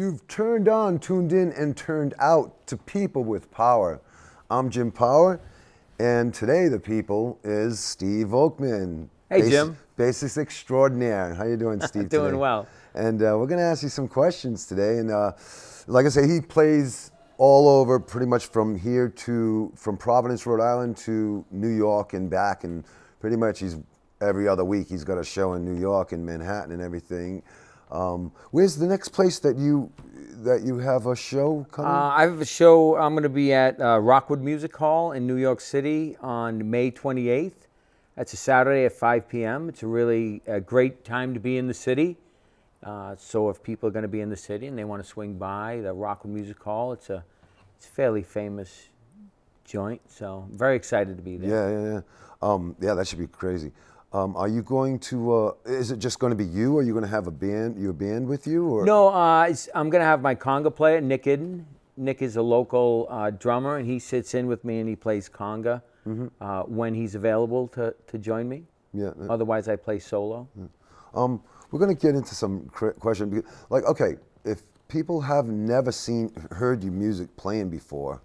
You've turned on, tuned in, and turned out to People with Power. I'm Jim Power, and today the people is Steve Volkmann. Hey, Jim. Bassist extraordinaire. How you doing, Steve? Doing today? well. And we're going to ask you some questions today. And like I say, he plays all over, pretty much from Providence, Rhode Island to New York and back. And pretty much every other week he's got a show in New York and Manhattan and everything. Where's the next place that you have a show coming? I have a show. I'm going to be at Rockwood Music Hall in New York City on May 28th. That's a Saturday at 5 p.m. It's a really great time to be in the city. So if people are going to be in the city and they want to swing by the Rockwood Music Hall, it's a fairly famous joint. So I'm very excited to be there. Yeah, that should be crazy. Are you going to? Is it just going to be you? Or are you going to have your band with you? Or? No, I'm going to have my conga player, Nick Idden. Nick is a local drummer, and he sits in with me and he plays conga when he's available to join me. Yeah. Otherwise, I play solo. Yeah. We're going to get into some questions. Like, okay, if people have never heard your music playing before,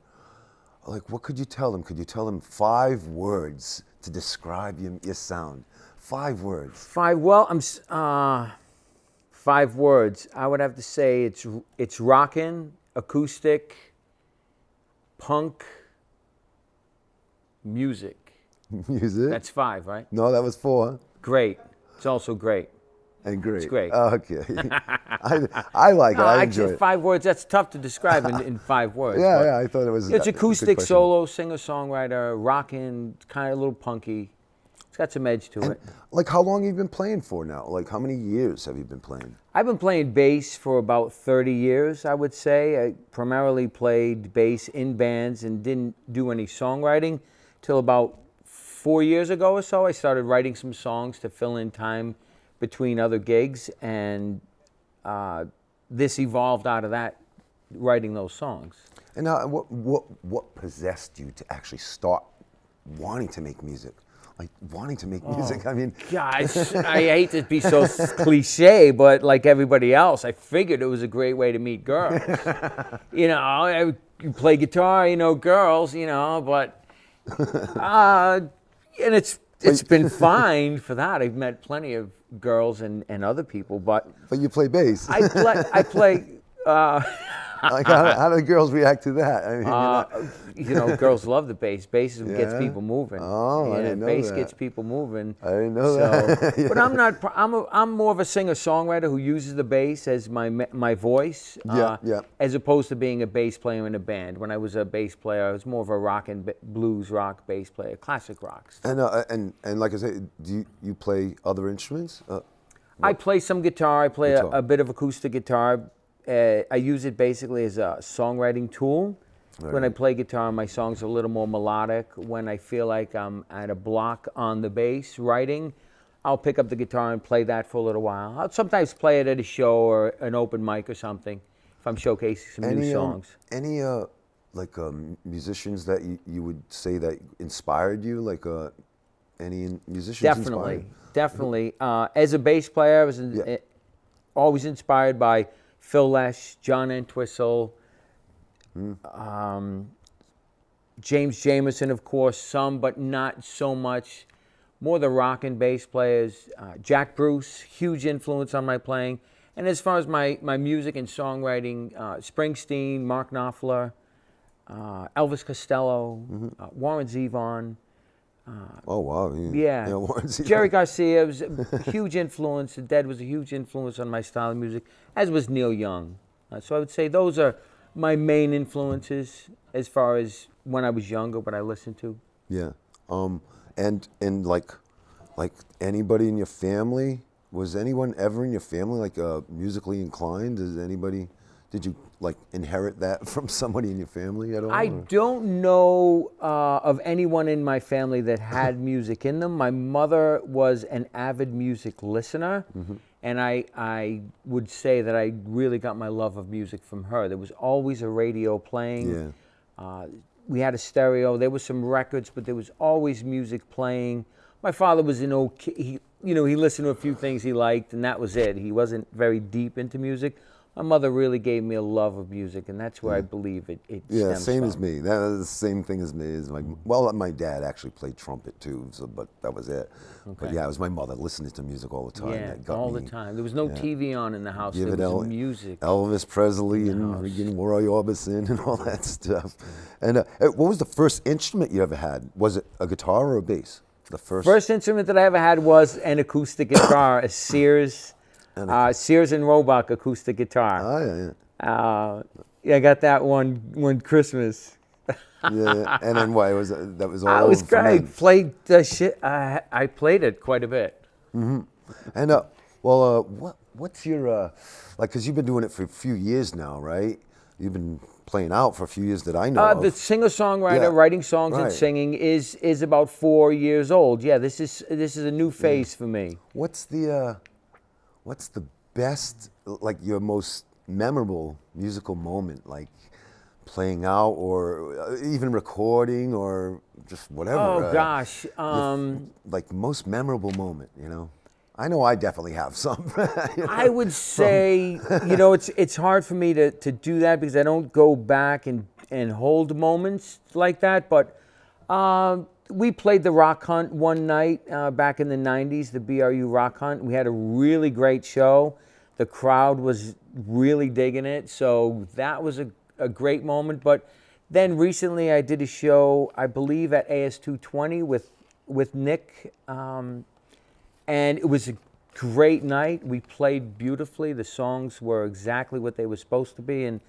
like, what could you tell them? Could you tell them 5 words to describe your sound? 5 words. 5 words. I would have to say it's rockin', acoustic, punk, music. Music? That's 5, right? No, that was 4. Great. It's also great. And great. It's great. Okay. I like it. I enjoy actually, it. 5 words, that's tough to describe in 5 words. Yeah, I thought it was. It's a good acoustic, question. solo, singer-songwriter, rockin', kind of a little punky. It's got some edge to it. Like, how long have you been playing for now? Like, how many years have you been playing? I've been playing bass for about 30 years, I would say. I primarily played bass in bands and didn't do any songwriting till about 4 years ago or so. I started writing some songs to fill in time between other gigs, and this evolved out of that, writing those songs. And what possessed you to actually start wanting to make music? Like, wanting to make music, I mean... Gosh, I hate to be so cliche, but like everybody else, I figured it was a great way to meet girls. You play guitar, girls, but... and it's been fine for that. I've met plenty of girls and other people, but you play bass. I play. Like, how do girls react to that? I mean, girls love the bass. Bass is what gets people moving. Oh, I didn't know bass that. gets people moving. I didn't know that. Yeah. But I'm not. I'm more of a singer-songwriter who uses the bass as my voice. As opposed to being a bass player in a band. When I was a bass player, I was more of a rock and blues rock bass player, classic rocks. And like I said, do you play other instruments? I play some guitar. I play a bit of acoustic guitar. I use it basically as a songwriting tool. Right. When I play guitar, my songs are a little more melodic. When I feel like I'm at a block on the bass writing, I'll pick up the guitar and play that for a little while. I'll sometimes play it at a show or an open mic or something if I'm showcasing some new songs. Any musicians that you would say that inspired you? Like any musicians? Definitely. As a bass player, I was always inspired by Phil Lesh, John Entwistle, James Jamerson, of course, some, but not so much. More the rock and bass players. Jack Bruce, huge influence on my playing. And as far as my music and songwriting, Springsteen, Mark Knopfler, Elvis Costello, Warren Zevon. Oh, wow. Yeah. Jerry Garcia was a huge influence. The Dead was a huge influence on my style of music, as was Neil Young. So I would say those are my main influences as far as when I was younger, what I listened to. Yeah. And like anybody in your family, was anyone ever in your family like musically inclined? Did you like inherit that from somebody in your family at all? I don't know of anyone in my family that had music in them. My mother was an avid music listener, and I would say that I really got my love of music from her. There was always a radio playing. Yeah. We had a stereo. There were some records, but there was always music playing. My father was he listened to a few things he liked, and that was it. He wasn't very deep into music. my mother really gave me a love of music, and that's where I believe it Yeah, stems same from. as me. That was the same thing as me. Is well, my dad actually played trumpet too, so but that was it. But Okay. yeah, it was my mother listening to music all the time. Yeah, That got all the me. time. There was no TV on in the house. Give There it was music. Elvis Presley and Roy Orbison and all that stuff. And what was the first instrument you ever had? Was it a guitar or a bass? The First instrument that I ever had was an acoustic guitar, a Sears and Roebuck acoustic guitar. Oh yeah, yeah. Yeah, I got that one Christmas. Yeah, and then what? That was all. It was over for great. men. Played the shit. I played it quite a bit. And what's your like? Because you've been doing it for a few years now, right? You've been playing out for a few years that I know of. The singer-songwriter, Yeah, writing songs and right. singing is about 4 years old. Yeah, this is a new phase for me. What's the best, like your most memorable musical moment, like playing out or even recording or just whatever? Oh gosh. Like most memorable moment, I know I definitely have some. I would say, it's hard for me to do that because I don't go back and hold moments like that. But we played the Rock Hunt one night back in the 90s, the BRU Rock Hunt. We had a really great show. The crowd was really digging it. So that was a great moment. But then recently I did a show, I believe, at AS220 with Nick. And it was a great night. We played beautifully. The songs were exactly what they were supposed to be, and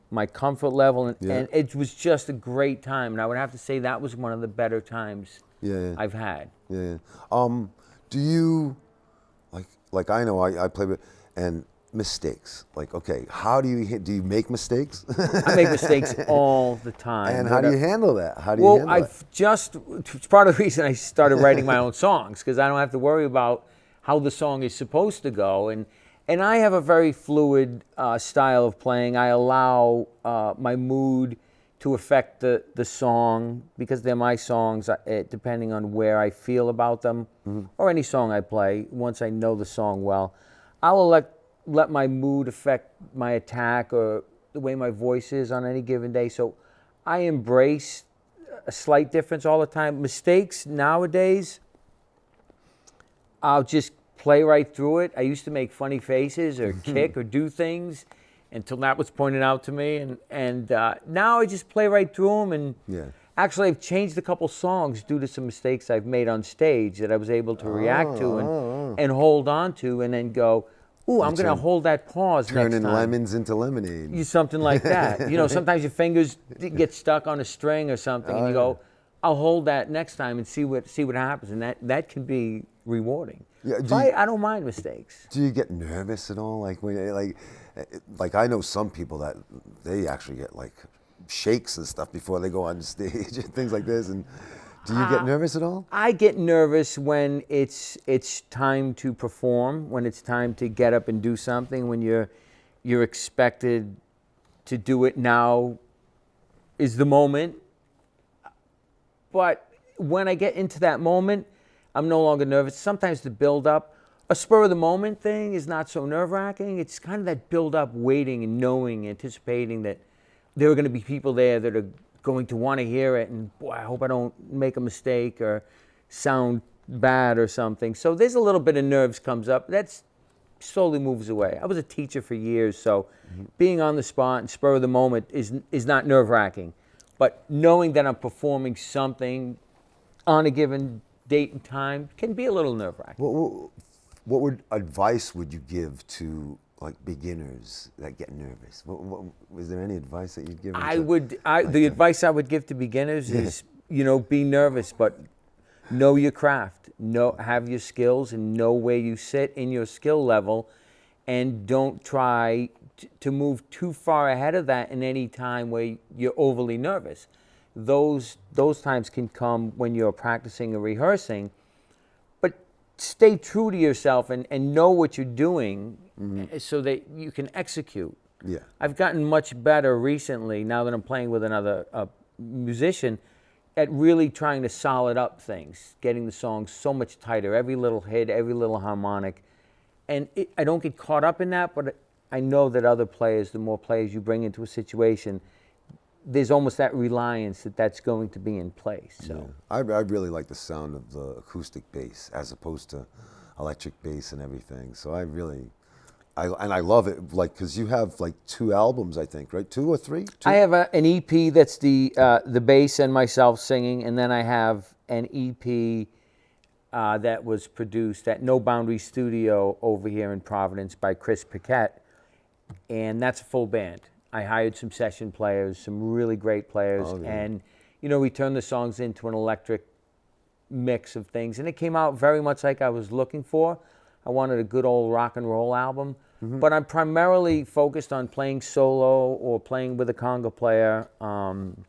my comfort level, and it was just a great time. And I would have to say that was one of the better times I've had. Yeah. Do you like I know I play with and mistakes. Like, okay, how do you make mistakes? I make mistakes all the time. And how do you handle that? It's part of the reason I started writing my own songs, because I don't have to worry about how the song is supposed to go. And I have a very fluid style of playing. I allow my mood to affect the song, because they're my songs, depending on where I feel about them, or any song I play. Once I know the song well, I will let my mood affect my attack or the way my voice is on any given day. So I embrace a slight difference all the time. Mistakes nowadays, I'll just play right through it. I used to make funny faces or kick or do things until that was pointed out to me. And now I just play right through them. And actually, I've changed a couple songs due to some mistakes I've made on stage that I was able to react to and hold on to, and then go, ooh, I'm going to hold that pause next time. Turning lemons into lemonade. Something like that. Sometimes your fingers get stuck on a string or something, and you go, I'll hold that next time and see what happens. And that can be rewarding. Yeah, I don't mind mistakes. Do you get nervous at all? Like I know some people that they actually get like shakes and stuff before they go on stage and things like this. And do you get nervous at all? I get nervous when it's time to perform, when it's time to get up and do something, when you're expected to do it. Now is the moment. But when I get into that moment, I'm no longer nervous. Sometimes the build-up, a spur-of-the-moment thing is not so nerve-wracking. It's kind of that build-up, waiting and knowing, anticipating that there are going to be people there that are going to want to hear it, and boy, I hope I don't make a mistake or sound bad or something. So there's a little bit of nerves comes up. That slowly moves away. I was a teacher for years, so being on the spot and spur-of-the-moment is not nerve-wracking. But knowing that I'm performing something on a given date and time can be a little nerve-wracking. What advice would you give to like beginners that get nervous? Was there any advice that you'd give? The advice I would give to beginners is, be nervous, but know your craft, have your skills, and know where you sit in your skill level, and don't try to move too far ahead of that in any time where you're overly nervous. Those times can come when you're practicing or rehearsing, but stay true to yourself and know what you're doing so that you can execute. Yeah. I've gotten much better recently, now that I'm playing with another musician, at really trying to solid up things, getting the songs so much tighter, every little hit, every little harmonic. And I don't get caught up in that, but I know that other players, the more players you bring into a situation, there's almost that reliance that that's going to be in place. So I really like the sound of the acoustic bass as opposed to electric bass and everything. So I love it, like, because you have like 2 albums, I think, right? 2 or 3? 2? I have an EP that's the bass and myself singing, and then I have an EP that was produced at No Boundary Studio over here in Providence by Chris Paquette, and that's a full band. I hired some session players, some really great players, and we turned the songs into an electric mix of things, and it came out very much like I was looking for. I wanted a good old rock and roll album, but I'm primarily focused on playing solo or playing with a conga player and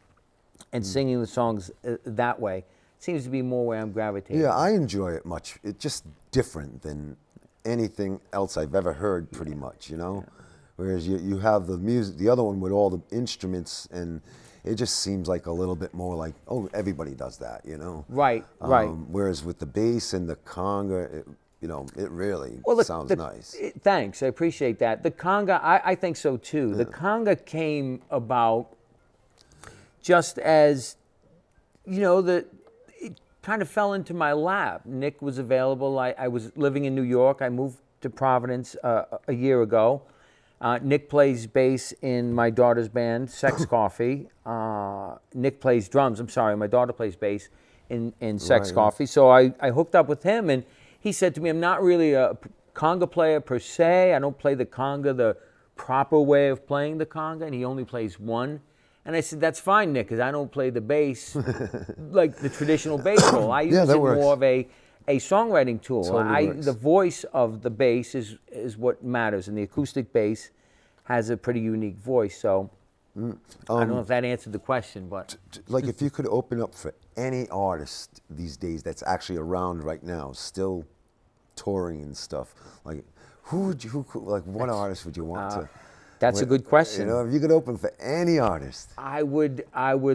singing the songs that way. Seems to be more where I'm gravitating. Yeah, I enjoy it much. It's just different than anything else I've ever heard, pretty much, Yeah. Whereas you have the music, the other one with all the instruments, and it just seems like a little bit more like, oh, everybody does that, Right. Whereas with the bass and the conga, it really sounds nice. Thanks, I appreciate that. The conga, I think so too. Yeah. The conga came about just as, it kind of fell into my lap. Nick was available. I was living in New York. I moved to Providence a year ago. Nick plays bass in my daughter's band, Sex Coffee. Nick plays drums. I'm sorry, my daughter plays bass in Sex Coffee. So I hooked up with him, and he said to me, I'm not really a conga player per se. I don't play the conga the proper way of playing the conga, and he only plays one. And I said, that's fine, Nick, because I don't play the bass like the traditional bass role. I use it more of a songwriting tool. Totally the voice of the bass is what matters, and the acoustic bass has a pretty unique voice. So I don't know if that answered the question, but like, if you could open up for any artist these days that's actually around right now, still touring and stuff, like what artist would you want to? That's a good question. If you could open for any artist, I would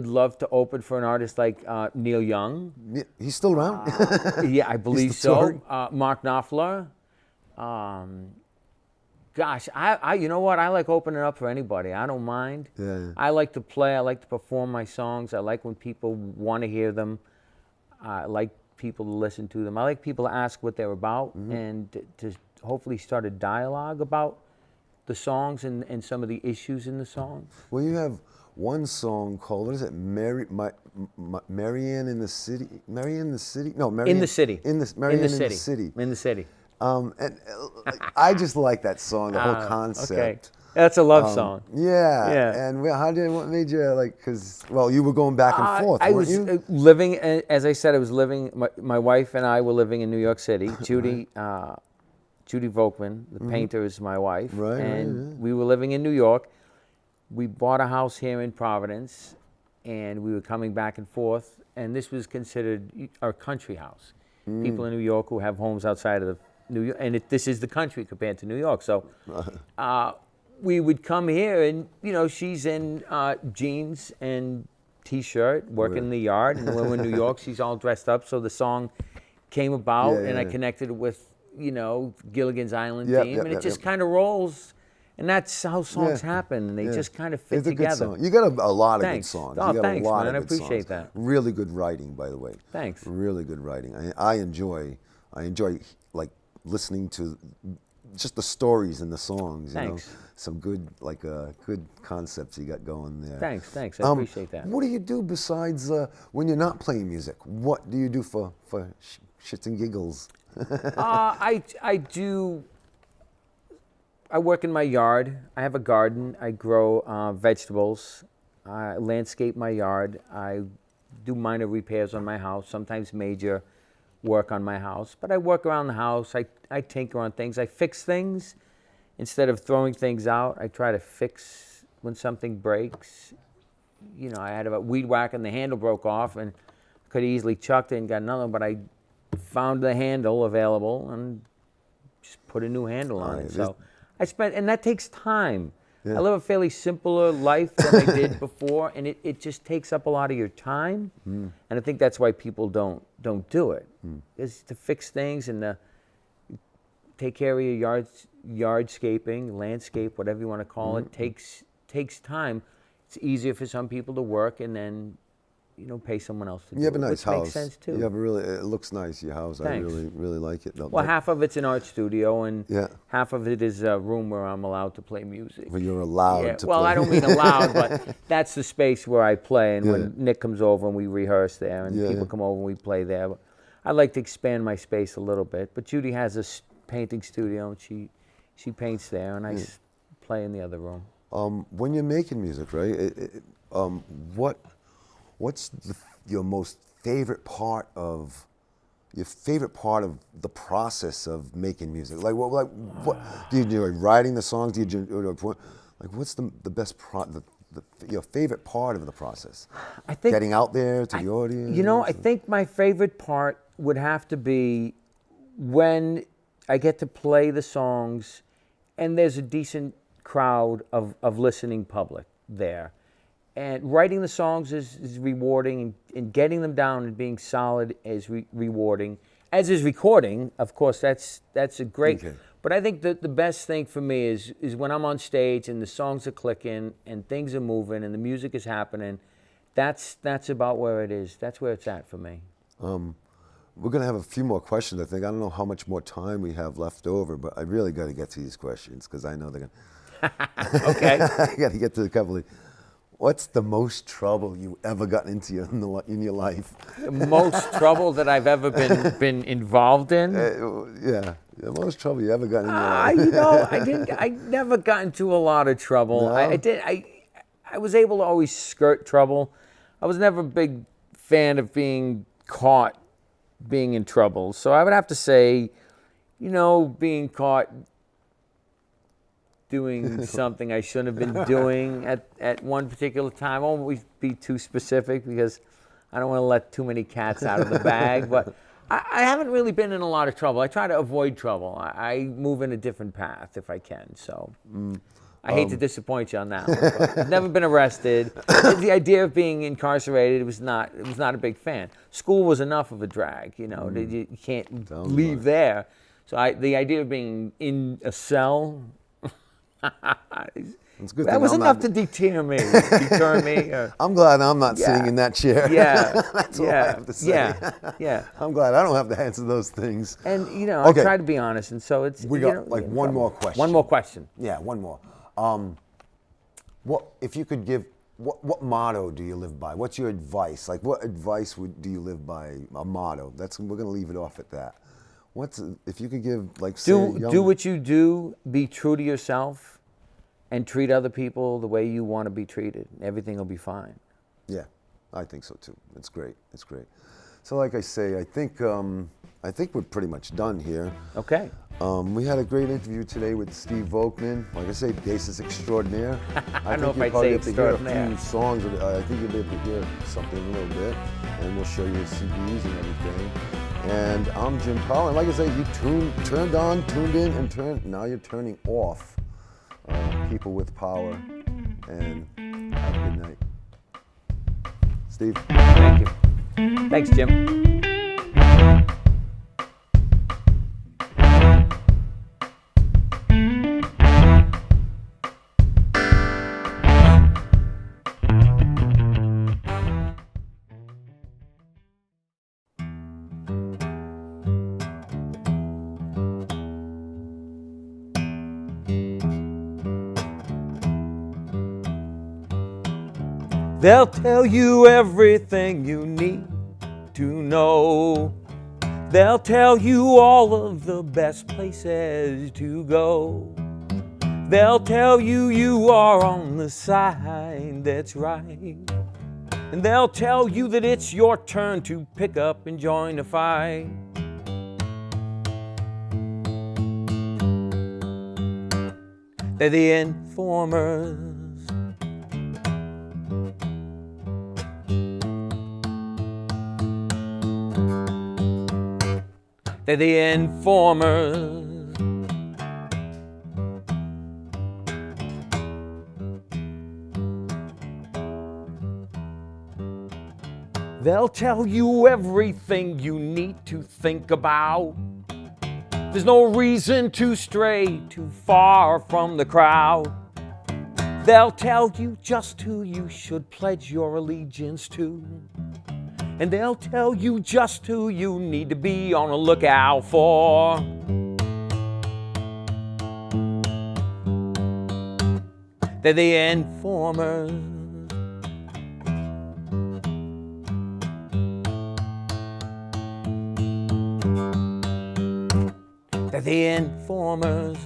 love to open for an artist like Neil Young. He's still around. Yeah, I believe so. Mark Knopfler. Gosh, you know what? I like opening up for anybody. I don't mind. Yeah. I like to play. I like to perform my songs. I like when people want to hear them. I like people to listen to them. I like people to ask what they're about and to hopefully start a dialogue about the songs and some of the issues in the songs. Well, you have one song called, what is it? Marianne in the City? Marianne in the City? No, Marianne. In the City. Marianne in the City. In the City. And I just like that song, the whole concept. Okay. That's a love song. Yeah. And what made you because you were going back and forth, I weren't was you? living, as I said, my wife and I were living in New York City. Judy Volkmann, the painter, is my wife. Right, and we were living in New York. We bought a house here in Providence, and we were coming back and forth, and this was considered our country house. People in New York who have homes outside of New York, and this is the country compared to New York. So we would come here, and she's in jeans and T-shirt, working in the yard, and when we're in New York, she's all dressed up. So the song came about, and I connected with Gilligan's Island theme, and it just kind of rolls, and that's how songs happen, and they just kind of fit it's together. A good song. You got a lot of good songs. Oh, you got thanks, a lot man. of good I appreciate songs. that. Really good writing, by the way. Thanks. Really good writing. I enjoy like listening to just the stories in the songs. Thanks. Some good good concepts you got going there. Thanks. I appreciate that. What do you do besides when you're not playing music? What do you do for shits and giggles? I work in my yard. I have a garden. I grow vegetables. I landscape my yard. I do minor repairs on my house, sometimes major work on my house. But I work around the house. I tinker on things. I fix things. Instead of throwing things out, I try to fix when something breaks. I had a weed whacker and the handle broke off, and could have easily chucked it and got another one, but I found the handle available and just put a new handle on it. So and that takes time. I live a fairly simpler life than I did before, and it just takes up a lot of your time. And I think that's why people don't do it. Is to fix things and it take care of your yardscaping, landscape, whatever you want to call it, takes time. It's easier for some people to work and then, pay someone else to do it. You have a nice house. Makes sense too. You have it looks nice, your house. Thanks. I really like it. Well, half of it's an art studio, and Yeah. half of it is a room where I'm allowed to play music. Well, you're allowed Yeah, to well, play. I don't mean allowed, but that's the space where I play, and when Nick comes over and we rehearse there, and people come over and we play there. But I like to expand my space a little bit. But Judy has a painting studio, and she paints there, and I play in the other room. When you're making music, right? What's your most favorite part of the process of making music? Like what do you enjoy writing the songs? Do you enjoy, like what's the best your favorite part of the process? I think getting out there to the audience. I think my favorite part would have to be when I get to play the songs, and there's a decent crowd of listening public there. And writing the songs is rewarding, and getting them down and being solid is rewarding, as is recording. Of course, that's a great. Okay. But I think that the best thing for me is when I'm on stage and the songs are clicking and things are moving and the music is happening. That's about where it is. That's where it's at for me. We're going to have a few more questions, I think. I don't know how much more time we have left over, but I really got to get to these questions because I know they're going to... Okay. I got to get to a couple of... What's the most trouble you ever gotten into in your life? The most trouble that I've ever been involved in? Yeah, the most trouble you ever gotten in your life. I never got into a lot of trouble. No? I was able to always skirt trouble. I was never a big fan of being caught being in trouble. So I would have to say, being caught doing something I shouldn't have been doing at one particular time. I won't always be too specific because I don't want to let too many cats out of the bag. But I haven't really been in a lot of trouble. I try to avoid trouble. I move in a different path if I can. So I hate to disappoint you on that one. But I've never been arrested. The idea of being incarcerated was not a big fan. School was enough of a drag. You can't leave there. So the idea of being in a cell. That was enough to deter me. I'm glad I'm not sitting in that chair. Yeah, That's all I have to say. Yeah. I'm glad I don't have to answer those things. And Okay. I try to be honest, and so it's. We got one more question. One more question. Yeah, one more. What if you could give? What motto do you live by? What's your advice? Like, what advice do you live by? A motto. We're gonna leave it off at that. If you could give, like, say, do what you do. Be true to yourself, and treat other people the way you want to be treated. Everything will be fine. Yeah, I think so too. It's great. It's great. So, like I say, I think we're pretty much done here. Okay. We had a great interview today with Steve Volkmann. Like I say, bassist extraordinaire. I don't know if I'd say extraordinaire. A few songs. I think you'll be able to hear something a little bit, and we'll show you the CDs and everything. And I'm Jim Powell. And like I say, you turned on, tuned in, and now you're turning off. People with power. And have a good night. Steve. Thank you. Thanks, Jim. They'll tell you everything you need to know. They'll tell you all of the best places to go. They'll tell you you are on the side that's right. And they'll tell you that it's your turn to pick up and join the fight. They're the informers. They're the informers. They'll tell you everything you need to think about. There's no reason to stray too far from the crowd. They'll tell you just who you should pledge your allegiance to. And they'll tell you just who you need to be on the lookout for. They're the informers. They're the informers.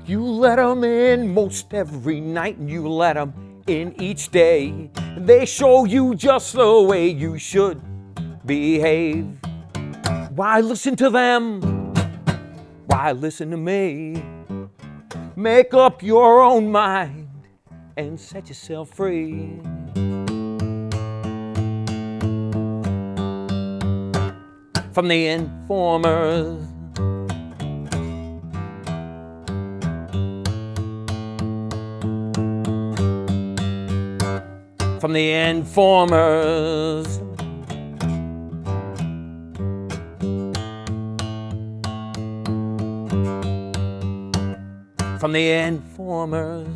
You let them in most every night, and you let them in each day. And they show you just the way you should behave. Why listen to them? Why listen to me? Make up your own mind and set yourself free. From the informers. From the informers. From the informers.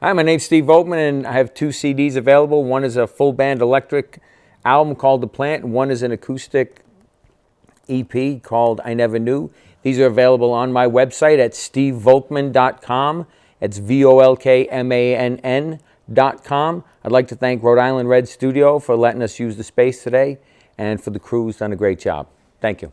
Hi, my name's Steve Volkmann, and I have 2 CDs available. One is a full band electric album called The Plant, and one is an acoustic EP called I Never Knew. These are available on my website at stevevolkmann.com. It's VOLKMANN.com. I'd like to thank Rhode Island Red Studio for letting us use the space today, and for the crew who's done a great job. Thank you.